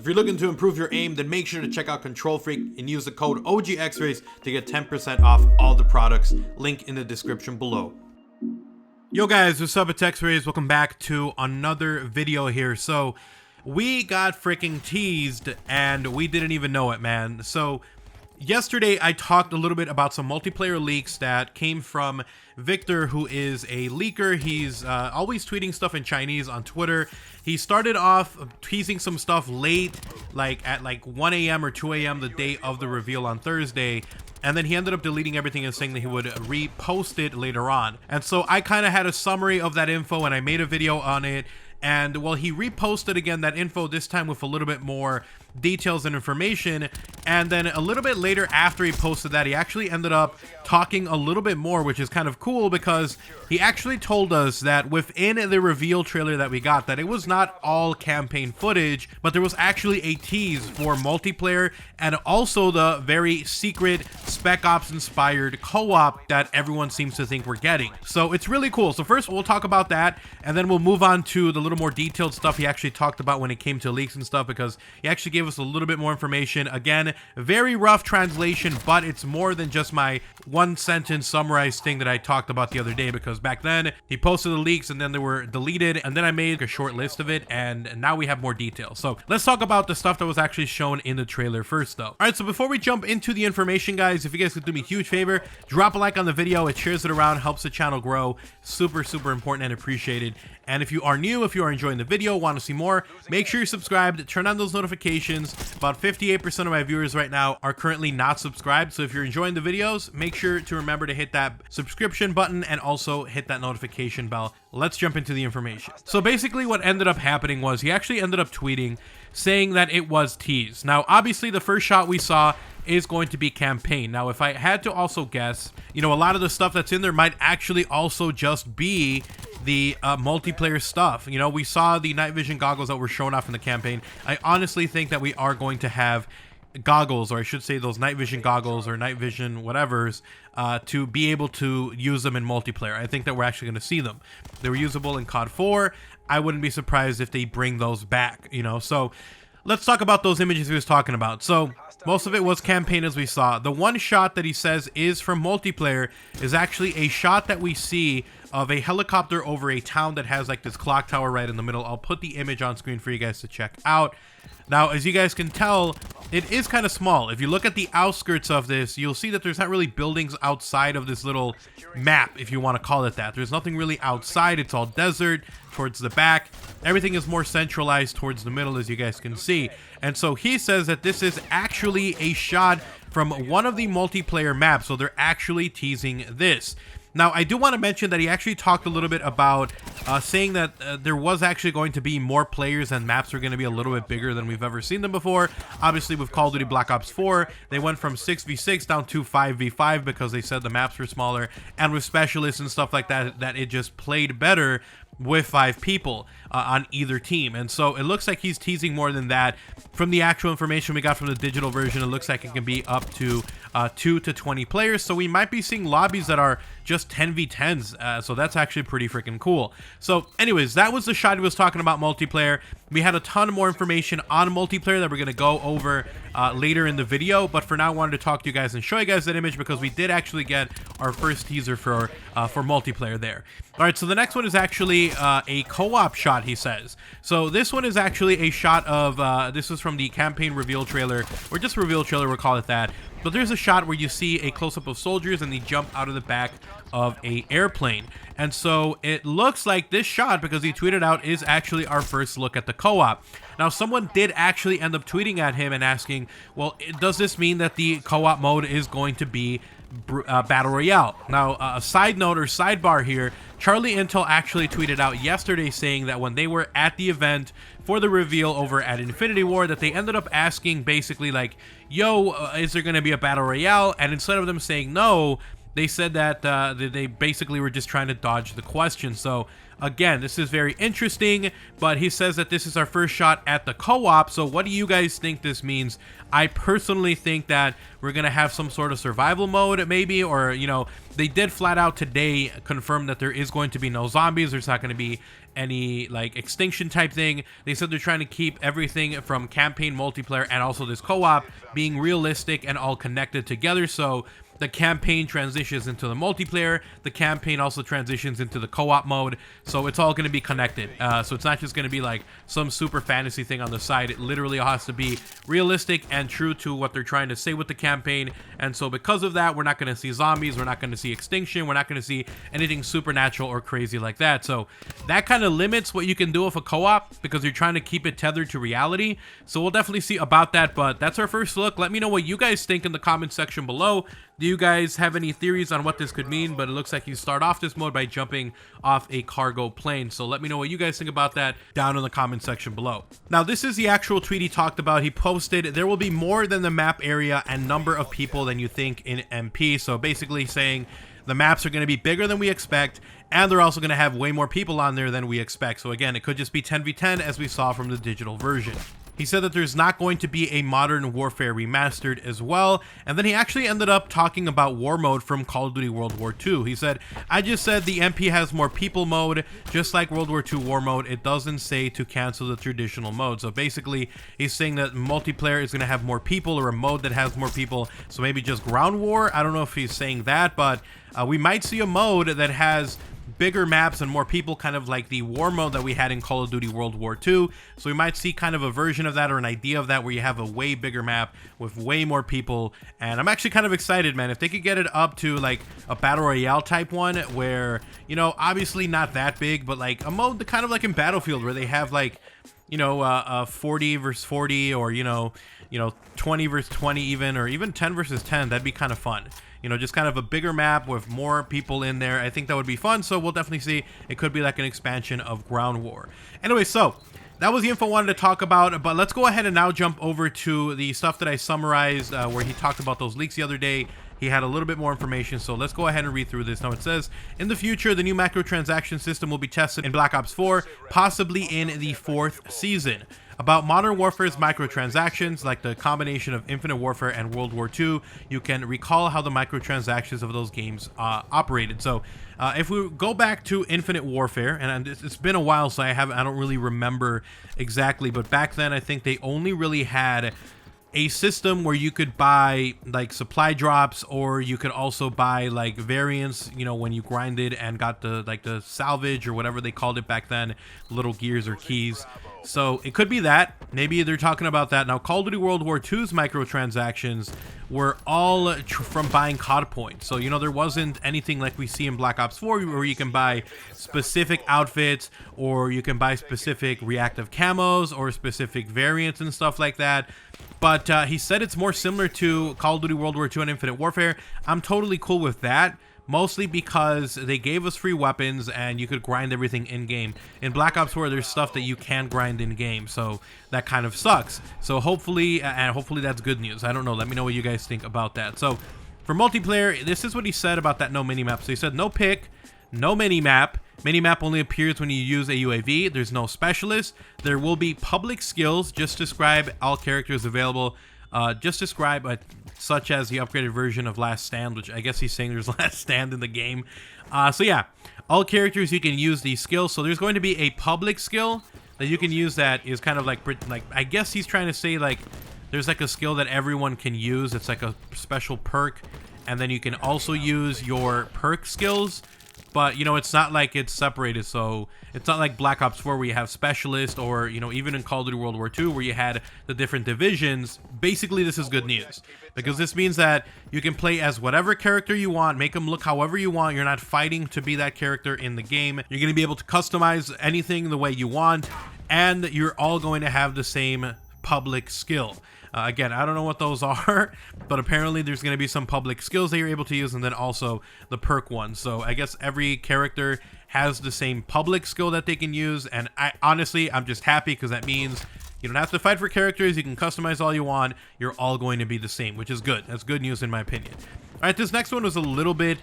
If you're looking to improve your aim, then make sure to check out Control Freak and use the code OGXRAYZ to get 10% off all the products. Link in the description below. Yo guys, what's up? It's XRAYZ. Welcome back to another video here. So we got freaking teased and we didn't even know it, man. So yesterday I talked a little bit about some multiplayer leaks that came from Victor, who is a leaker. He's always tweeting stuff in Chinese on Twitter. He started off teasing some stuff late, like at 1 a.m. or 2 a.m. the day of the reveal on Thursday. And then he ended up deleting everything and saying that he would repost it later on. And so I kind of had a summary of that info and I made a video on it. And well, he reposted again that info, this time with a little bit more details and information. And then a little bit later after he posted that, he actually ended up talking a little bit more, which is kind of cool because he actually told us that within the reveal trailer that we got, that it was not all campaign footage, but there was actually a tease for multiplayer and also the very secret Spec Ops inspired co-op that everyone seems to think we're getting. So it's really cool. So first we'll talk about that and then we'll move on to the little more detailed stuff he actually talked about when it came to leaks and stuff, because he actually gave us a little bit more information. Again, very rough translation, but it's more than just my one sentence summarized thing that I talked about the other day, because back then he posted the leaks and then they were deleted and then I made a short list of it and now we have more details. So let's talk about the stuff that was actually shown in the trailer first though. All right, so before we jump into the information, guys, if you guys could do me a huge favor, drop a like on the video. It shares it around, helps the channel grow. Super important and appreciated. And if you are new, if you are enjoying the video, want to see more, make sure you're subscribed, turn on those notifications. About 58% of my viewers right now are currently not subscribed. So if you're enjoying the videos, make sure to remember to hit that subscription button and also hit that notification bell. Let's jump into the information. So basically what ended up happening was he actually ended up tweeting saying that it was teased. Now, obviously the first shot we saw is going to be campaign. Now, if I had to also guess, you know, a lot of the stuff that's in there might actually also just be the multiplayer stuff. You know, we saw the night vision goggles that were shown off in the campaign. I honestly think that we are going to have goggles, or I should say those night vision goggles or night vision whatevers, to be able to use them in multiplayer. I think that we're actually going to see them. They were usable in COD 4. I wouldn't be surprised if they bring those back, you know. So let's talk about those images he was talking about. So most of it was campaign, as we saw. The one shot that he says is from multiplayer is actually a shot that we see of a helicopter over a town that has like this clock tower right in the middle. I'll put the image on screen for you guys to check out. Now, as you guys can tell, it is kind of small. If you look at the outskirts of this, you'll see that there's not really buildings outside of this little map, if you want to call it that. There's nothing really outside. It's all desert towards the back. Everything is more centralized towards the middle, as you guys can see. And so he says that this is actually a shot from one of the multiplayer maps. So they're actually teasing this. Now, I do want to mention that he actually talked a little bit about saying that there was actually going to be more players and maps are going to be a little bit bigger than we've ever seen them before. Obviously, with Call of Duty Black Ops 4, they went from 6v6 down to 5v5 because they said the maps were smaller, and with specialists and stuff like that, that it just played better with 5 people on either team. And so it looks like he's teasing more than that. From the actual information we got from the digital version, it looks like it can be up to 2 to 20 players. So we might be seeing lobbies that are just 10v10s. So that's actually pretty freaking cool. So anyways, that was the shot he was talking about multiplayer. We had a ton more information on multiplayer that we're going to go over later in the video. But for now, I wanted to talk to you guys and show you guys that image because we did actually get our first teaser for multiplayer there. All right, so the next one is actually a co-op shot, he says. So this one is actually a shot of, this is from the campaign reveal trailer, or just reveal trailer, we'll call it that. But there's a shot where you see a close-up of soldiers and they jump out of the back of a airplane. And so it looks like this shot, because he tweeted out, is actually our first look at the co-op. Now, someone did actually end up tweeting at him and asking, well, does this mean that the co-op mode is going to be Battle Royale? Now, a side note or sidebar here, Charlie Intel actually tweeted out yesterday saying that when they were at the event for the reveal over at Infinity War, that they ended up asking basically like, yo, is there going to be a Battle Royale? And instead of them saying no, they said that they basically were just trying to dodge the question. So Again, this is very interesting, but he says that this is our first shot at the co-op. So what do you guys think this means? I personally think that we're going to have some sort of survival mode maybe, or, you know, they did flat out today confirm that there is going to be no zombies. There's not going to be any like extinction type thing. They said they're trying to keep everything from campaign, multiplayer, and also this co-op being realistic and all connected together. So the campaign transitions into the multiplayer. The campaign also transitions into the co-op mode. So it's all going to be connected. So it's not just going to be like some super fantasy thing on the side. It literally has to be realistic and true to what they're trying to say with the campaign. And so because of that, we're not going to see zombies. We're not going to see extinction. We're not going to see anything supernatural or crazy like that. So that kind of limits what you can do with a co-op because you're trying to keep it tethered to reality. So we'll definitely see about that. But that's our first look. Let me know what you guys think in the comment section below. Do you guys have any theories on what this could mean? But it looks like you start off this mode by jumping off a cargo plane. So let me know what you guys think about that down in the comment section below. Now, this is the actual tweet he talked about. He posted, there will be more than the map area and number of people than you think in MP. So basically saying the maps are going to be bigger than we expect, and they're also going to have way more people on there than we expect. So again, it could just be 10v10 as we saw from the digital version. He said that there's not going to be a Modern Warfare remastered as well. And then he actually ended up talking about war mode from Call of Duty World War II. He said, I just said the MP has more people mode, just like World War II war mode. It doesn't say to cancel the traditional mode. So basically, he's saying that multiplayer is going to have more people, or a mode that has more people. So maybe just ground war. I don't know if he's saying that, but we might see a mode that has bigger maps and more people, kind of like the war mode that we had in Call of Duty World War II. So we might see kind of a version of that, or an idea of that, where you have a way bigger map with way more people. And I'm actually kind of excited, man. If they could get it up to like a battle royale type one, where, you know, obviously not that big, but like a mode kind of like in Battlefield, where they have like, you know, 40 versus 40, or you know 20 versus 20 even, or even 10 versus 10. That'd be kind of fun. You know, just kind of a bigger map with more people in there. I think that would be fun. So we'll definitely see. It could be like an expansion of Ground War. Anyway, so that was the info I wanted to talk about. But let's go ahead and now jump over to the stuff that I summarized, where he talked about those leaks the other day. He had a little bit more information, so let's go ahead and read through this. Now it says, in the future, the new microtransaction system will be tested in Black Ops 4, possibly in the 4th season. About Modern Warfare's microtransactions, like the combination of Infinite Warfare and World War II, you can recall how the microtransactions of those games operated. So if we go back to Infinite Warfare, and it's been a while, so I don't really remember exactly, but back then I think they only really had a system where you could buy like supply drops, or you could also buy like variants, you know, when you grinded and got the like the salvage or whatever they called it back then, little gears or keys. So it could be that. Maybe they're talking about that. Now, Call of Duty World War II's microtransactions were all from buying COD points. So, you know, there wasn't anything like we see in Black Ops 4 where you can buy specific outfits, or you can buy specific reactive camos or specific variants and stuff like that. But he said it's more similar to Call of Duty World War II and Infinite Warfare. I'm totally cool with that. Mostly because they gave us free weapons and you could grind everything in-game. In Black Ops 4, there's stuff that you can't grind in-game, so that kind of sucks. So hopefully that's good news. I don't know. Let me know what you guys think about that. So for multiplayer, this is what he said about that no minimap. So he said no pick, no minimap. Minimap only appears when you use a UAV. There's no specialist. There will be public skills. Just describe all characters available. Just describe such as the upgraded version of Last Stand, which I guess he's saying there's Last Stand in the game. So yeah, all characters you can use these skills. So there's going to be a public skill that you can use that is kind of like I guess he's trying to say like there's like a skill that everyone can use. It's like a special perk, and then you can also use your perk skills. But, you know, it's not like it's separated, so it's not like Black Ops 4 where you have specialists, or, you know, even in Call of Duty World War II where you had the different divisions. Basically, this is good news, because this means that you can play as whatever character you want, make them look however you want. You're not fighting to be that character in the game. You're going to be able to customize anything the way you want, and you're all going to have the same public skill. Again, I don't know what those are, but apparently there's going to be some public skills that you're able to use, and then also the perk ones. So I guess every character has the same public skill that they can use, and honestly, I'm just happy because that means you don't have to fight for characters. You can customize all you want. You're all going to be the same, which is good. That's good news in my opinion. All right, this next one was a little bit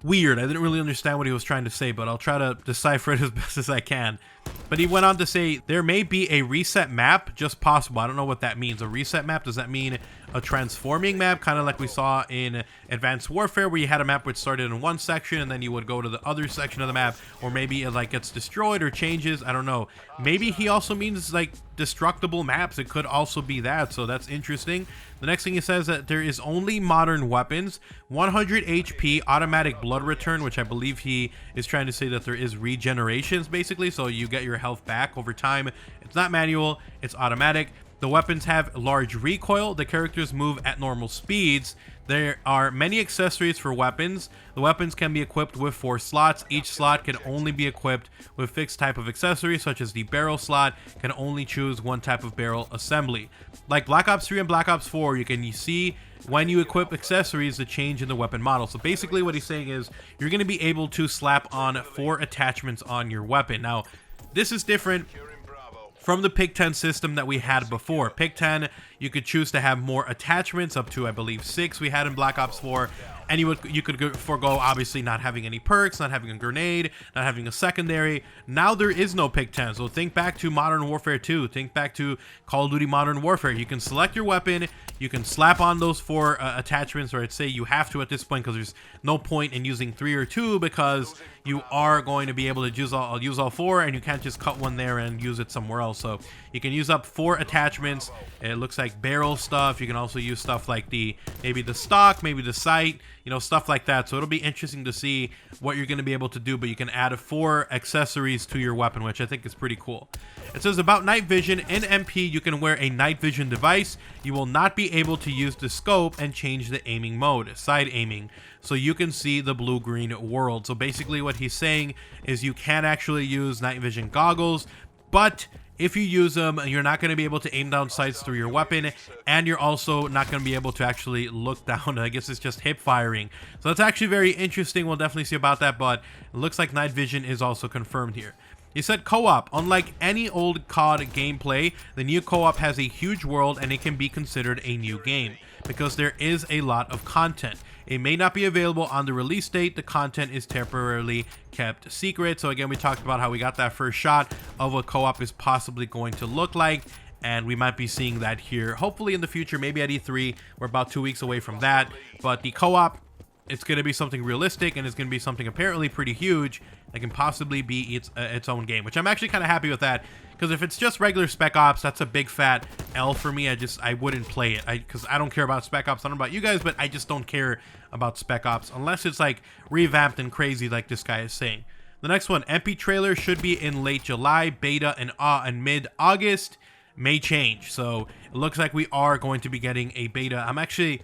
weird. I didn't really understand what he was trying to say, but I'll try to decipher it as best as I can. But he went on to say there may be a reset map, just possible. I don't know what that means. A reset map, does that mean a transforming map, kind of like we saw in Advanced Warfare, where you had a map which started in one section and then you would go to the other section of the map, or maybe it like gets destroyed or changes. I don't know. Maybe he also means like destructible maps. It could also be that, so that's interesting. The next thing he says that there is only modern weapons, 100 HP, automatic blood return, which I believe he is trying to say that there is regenerations basically, so you get your health back over time. It's not manual, it's automatic. The weapons have large recoil. The characters move at normal speeds. There are many accessories for weapons. The weapons can be equipped with 4 slots. Each slot can only be equipped with fixed type of accessory, such as the barrel slot can only choose one type of barrel assembly. Like Black Ops 3 and Black Ops 4, you can see when you equip accessories the change in the weapon model. So basically what he's saying is you're going to be able to slap on 4 attachments on your weapon. Now, this is different from the Pick 10 system that we had before. Pick 10, you could choose to have more attachments, up to I believe 6 we had in Black Ops 4, and you could forego obviously not having any perks, not having a grenade, not having a secondary. Now there is no Pick 10, so think back to Modern Warfare 2, think back to Call of Duty Modern Warfare. You can select your weapon, you can slap on those 4 attachments, or I'd say you have to at this point, because there's no point in using 3 or 2, because you are going to be able to use all 4, and you can't just cut one there and use it somewhere else. So you can use up 4 attachments. It looks like barrel stuff. You can also use stuff like maybe the stock, maybe the sight, you know, stuff like that. So it'll be interesting to see what you're going to be able to do, but you can add 4 accessories to your weapon, which I think is pretty cool. It says about night vision. In MP, you can wear a night vision device. You will not be able to use the scope and change the aiming mode, side aiming, so you can see the blue-green world. So basically what he's saying is you can actually use night vision goggles, but if you use them, you're not going to be able to aim down sights through your weapon, and you're also not going to be able to actually look down. I guess it's just hip firing. So that's actually very interesting. We'll definitely see about that, but it looks like night vision is also confirmed here. He said co-op. Unlike any old COD gameplay, the new co-op has a huge world, and it can be considered a new game because there is a lot of content. It may not be available on the release date. The content is temporarily kept secret. So again, we talked about how we got that first shot of what co-op is possibly going to look like, and we might be seeing that here hopefully in the future, maybe at E3. We're about 2 weeks away from that, but the co-op, it's going to be something realistic, and it's going to be something apparently pretty huge that can possibly be its own game, which I'm actually kind of happy with that, because if it's just regular Spec Ops, that's a big fat L for me. I wouldn't play it, because I don't care about Spec Ops. I don't know about you guys, but I just don't care about Spec Ops unless it's like revamped and crazy like this guy is saying. The next one, MP trailer should be in late July, beta in mid-August, may change. So it looks like we are going to be getting a beta. I'm actually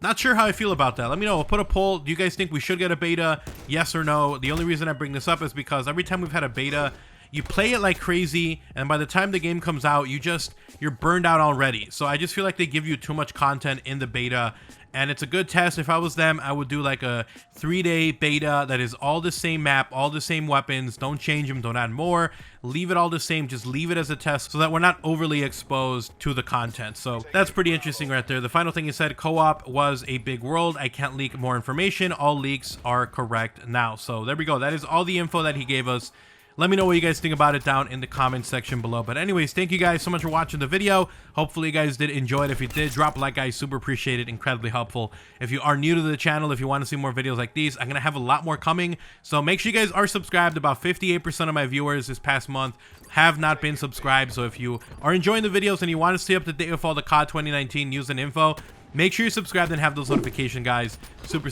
not sure how I feel about that. Let me know. I'll put a poll. Do you guys think we should get a beta? Yes or no? The only reason I bring this up is because every time we've had a beta, you play it like crazy, and by the time the game comes out, you're burned out already. So I just feel like they give you too much content in the beta, and it's a good test. If I was them, I would do like a 3-day beta that is all the same map, all the same weapons. Don't change them, don't add more. Leave it all the same, just leave it as a test so that we're not overly exposed to the content. So that's pretty interesting right there. The final thing he said, co-op was a big world. I can't leak more information. All leaks are correct now. So there we go. That is all the info that he gave us. Let me know what you guys think about it down in the comment section below. But anyways, thank you guys so much for watching the video. Hopefully you guys did enjoy it. If you did, drop a like, guys. Super appreciate it. Incredibly helpful. If you are new to the channel, if you want to see more videos like these, I'm going to have a lot more coming. So make sure you guys are subscribed. About 58% of my viewers this past month have not been subscribed. So if you are enjoying the videos and you want to stay up to date with all the COD 2019 news and info, make sure you're subscribed and have those notifications, guys. Super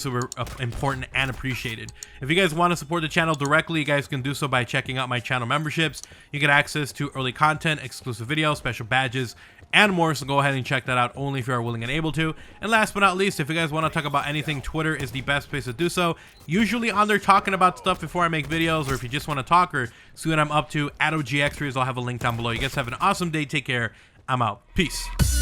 important and appreciated. If you guys want to support the channel directly, you guys can do so by checking out my channel memberships. You get access to early content, exclusive videos, special badges, and more. So go ahead and check that out only if you are willing and able to. And last but not least, if you guys want to talk about anything, Twitter is the best place to do so. Usually on there talking about stuff before I make videos, or if you just want to talk or see what I'm up to, at OGXRAYZ, I'll have a link down below. You guys have an awesome day. Take care. I'm out. Peace.